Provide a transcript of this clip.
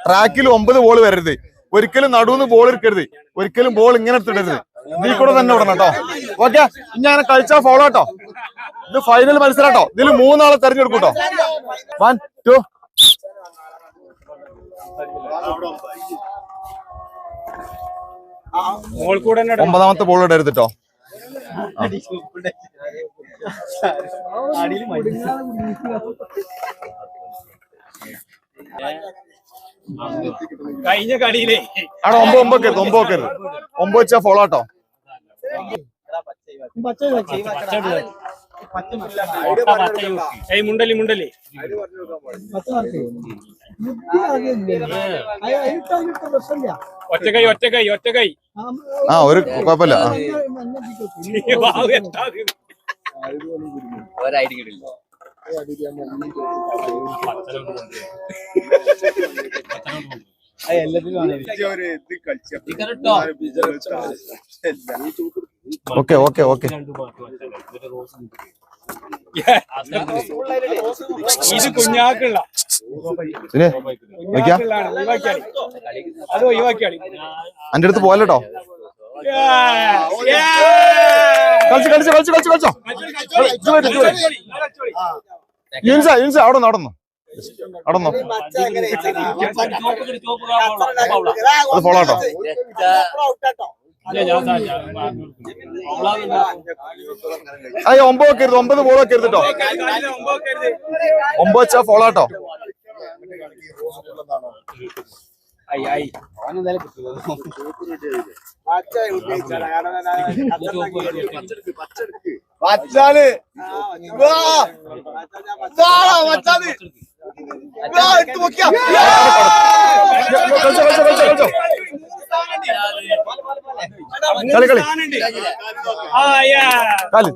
ട്രാക്കിൽ 9 ബോൾ വരരുത്. ഒരിക്കലും നടുന്ന് ബോൾ എടുക്കരുത്. ഒരിക്കലും ബോൾ ഇങ്ങനെ എടുത്തിടരുത്. ഇതിൽ കൂടെ തന്നെ വിടണം കേട്ടോ. ഓക്കെ, ഇനി അങ്ങനെ കളിച്ചാൽ ഫോളോ കേട്ടോ. ഇത് ഫൈനൽ മത്സരം കേട്ടോ. ഇതിൽ 3 ആളെ തെരഞ്ഞെടുക്കും കേട്ടോ. 1 2 9ാമത്തെ ബോൾ ഇടരുത് കേട്ടോ. കഴിഞ്ഞ കളിയിലേ അവിടെ 9 വെച്ചാ ഫോളോ കേട്ടോ. മുണ്ടലി മുണ്ടലി ഒറ്റക്കൈ ഒറ്റക്കൈ ഒറ്റക്കൈ. ആ ഒരു കുഴപ്പമില്ല. Okay okay okay. ഇത് കുഞ്ഞാക്കുള്ള അത് ഒഴിവാക്കിയാളി. എന്റെ അടുത്ത് പോയല്ലോ. കളിച്ചോ. യൂൻസ അവിടെ നടന്നു. അത് ഫോളോ കേട്ടോ. അയ്യോ 9 വെക്കരുത്. 9 ബോൾ വെക്കരുത് കേട്ടോ. 9 വെച്ചാ ഫോളോ കേട്ടോ. കളി